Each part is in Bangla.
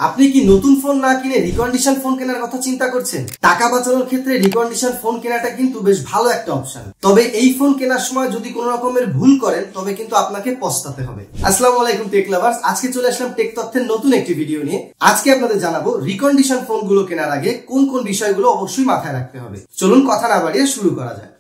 আপনি কি নতুন ফোন না কিনে রিকন্ডিশন ফোন কেনার কথা চিন্তা করছেন? টাকা বাঁচানোর ক্ষেত্রে রিকন্ডিশন ফোন কেনাটা কিন্তু বেশ ভালো একটা অপশন। তবে এই ফোন কেনার সময় যদি কোনো রকমের ভুল করেন তবে কিন্তু আপনাকে পস্তাতে হবে। আসসালামু আলাইকুম টেক লাভার্স, আজকে চলে আসলাম টেক তথ্যের নতুন একটি ভিডিও নিয়ে। আজকে আপনাদের জানাবো রিকন্ডিশন ফোনগুলো কেনার আগে কোন কোন বিষয়গুলো অবশ্যই মাথায় রাখতে হবে। চলুন কথা না বাড়িয়ে শুরু করা যায়।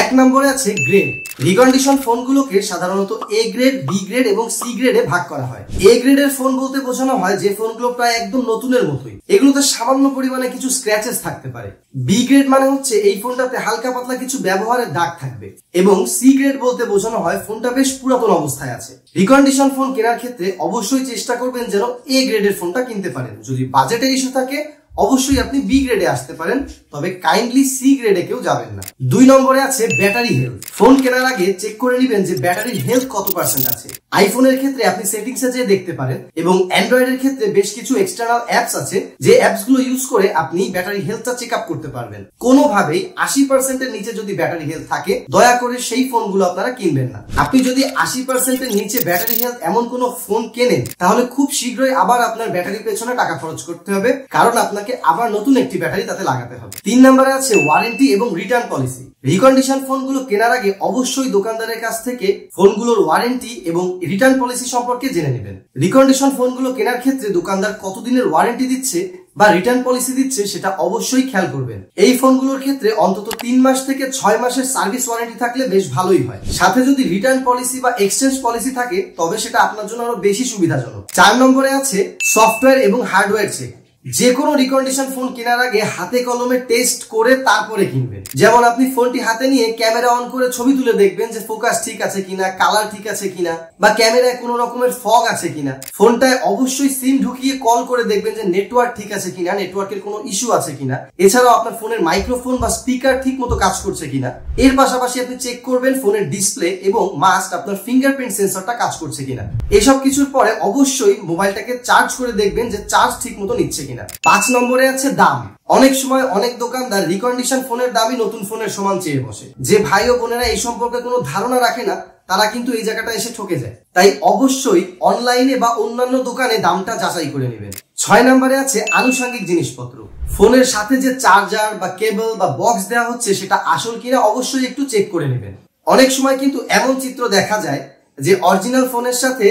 এক নম্বরে আছে গ্রেড। রিকন্ডিশন ফোনগুলোকে সাধারণত এ গ্রেড, বি গ্রেড এবং সি গ্রেডে ভাগ করা হয়। এ গ্রেডের ফোন বলতে বোঝানো হয় যে ফোনগুলো প্রায় একদম নতুনের মতোই, এগুলোতে সামান্য পরিমাণে কিছু স্ক্র্যাচেস থাকতে পারে। বি গ্রেড মানে হচ্ছে এই ফোনটাতে হালকা পাতলা কিছু ব্যবহারের দাগ থাকবে। এবং সি গ্রেড বলতে বোঝানো হয় ফোনটা বেশ পুরাতন অবস্থায় আছে। রিকন্ডিশন ফোন কেনার ক্ষেত্রে অবশ্যই চেষ্টা করবেন যেন এ গ্রেডের ফোনটা কিনতে পারেন। যদি বাজেটের ইস্যু থাকে অবশ্যই আপনি বি গ্রেডে আসতে পারেন, তবে কাইন্ডলি সি গ্রেডে কেউ যাবেন না। 2 নম্বরে আছে ব্যাটারি হেলথ। ফোন কেনার আগে চেক করে নেবেন যে ব্যাটারির হেলথ কত পার্সেন্ট আছে। আইফোনের ক্ষেত্রে আপনি সেটিংসে যেয়ে দেখতে পারেন এবং অ্যান্ড্রয়েডের ক্ষেত্রে বেশ কিছু এক্সটার্নাল অ্যাপস আছে যে অ্যাপস গুলো ইউজ করে আপনি ব্যাটারি হেলথটা চেক আপ করতে পারবেন। কোনোভাবেই 80% এর নিচে যদি ব্যাটারি হেলথ থাকে দয়া করে সেই ফোনগুলো আপনারা কিনবেন না। আপনি যদি 80% এর নিচে ব্যাটারি হেলথ এমন কোনো ফোন কেনেন তাহলে খুব শীঘ্রই আবার আপনার ব্যাটারির পেছনে টাকা খরচ করতে হবে, কারণ আপনাকে আবার নতুন একটি ব্যাটারি তাতে লাগাতে হবে। 3 নম্বরে আছে ওয়ারেন্টি এবং রিটার্ন পলিসি। রিকন্ডিশন ফোনগুলো কেনার আগে অবশ্যই দোকানদারের কাছ থেকে ফোনগুলোর ওয়ারেন্টি এবং রিটার্ন পলিসি সম্পর্কে জেনে নেবেন। রিকন্ডিশন ফোনগুলো কেনার ক্ষেত্রে দোকানদার কতদিনের ওয়ারেন্টি দিচ্ছে বা রিটার্ন পলিসি দিচ্ছে সেটা অবশ্যই খেয়াল করবেন। এই ফোনগুলোর ক্ষেত্রে অন্তত 3 মাস থেকে 6 মাসের সার্ভিস ওয়ারেন্টি থাকলে বেশ ভালোই হয়। সাথে যদি রিটার্ন পলিসি বা এক্সচেঞ্জ পলিসি থাকে তবে সেটা আপনার জন্য আরো বেশি সুবিধাজনক। 4 নম্বরে আছে সফটওয়্যার এবং হার্ডওয়্যার চেক। যে কোনো রিকন্ডিশন ফোন কেনার আগে হাতে কলমে টেস্ট করে তারপরে কিনবেন। যেমন আপনি ফোনটি হাতে নিয়ে ক্যামেরা অন করে ছবি তুলে দেখবেন যে ফোকাস ঠিক আছে কিনা, কালার ঠিক আছে কিনা, বা ক্যামেরায় কোনো রকমের ফগ আছে কিনা। ফোনটায় অবশ্যই সিম ঢুকিয়ে কল করে দেখবেন যে নেটওয়ার্ক ঠিক আছে কিনা, নেটওয়ার্কের কোনো ইস্যু আছে কিনা। এছাড়াও আপনার ফোনের মাইক্রোফোন বা স্পিকার ঠিক মতো কাজ করছে কিনা। এর পাশাপাশি আপনি চেক করবেন ফোনের ডিসপ্লে এবং মাস্ট আপনার ফিঙ্গারপ্রিন্ট সেন্সরটা কাজ করছে কিনা। এসব কিছুর পরে অবশ্যই মোবাইলটাকে চার্জ করে দেখবেন যে চার্জ ঠিক মতো নিচ্ছে কিনা। 5 নম্বরে আছে দাম। অনেক সময় অনেক দোকানদার রিকন্ডিশন ফোনের দামই নতুন ফোনের সমান চেয়ে বসে। যে ভাই ও বোনেরা এই সম্পর্কে কোনো ধারণা রাখে না তারা কিন্তু এই জায়গাটা এসে ঠকে যায়। তাই অবশ্যই অনলাইনে বা অন্যান্য দোকানে দামটা যাচাই করে নেবেন। 6 নম্বরে আছে আনুষঙ্গিক জিনিসপত্র। ফোনের সাথে যে চার্জার বা কেবল বা বক্স দেওয়া হচ্ছে সেটা আসল কিনা অবশ্যই একটু চেক করে নেবেন। অনেক সময় কিন্তু এমন চিত্র দেখা যায় যে অরিজিনাল ফোনের সাথে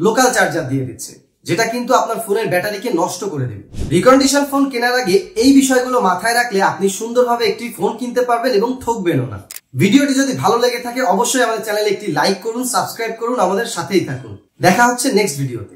লোকাল চার্জার দিয়ে দিচ্ছে, যেটা কিন্তু আপনার ফোনের ব্যাটারিকে নষ্ট করে দেবে। রিকন্ডিশন ফোন কেনার আগে এই বিষয়গুলো মাথায় রাখলে আপনি সুন্দরভাবে একটি ফোন কিনতে পারবেন এবং ঠকবেনও না। ভিডিওটি যদি ভালো লেগে থাকে অবশ্যই আমাদের চ্যানেলে একটি লাইক করুন, সাবস্ক্রাইব করুন, আমাদের সাথেই থাকুন। দেখা হচ্ছে নেক্সট ভিডিওতে।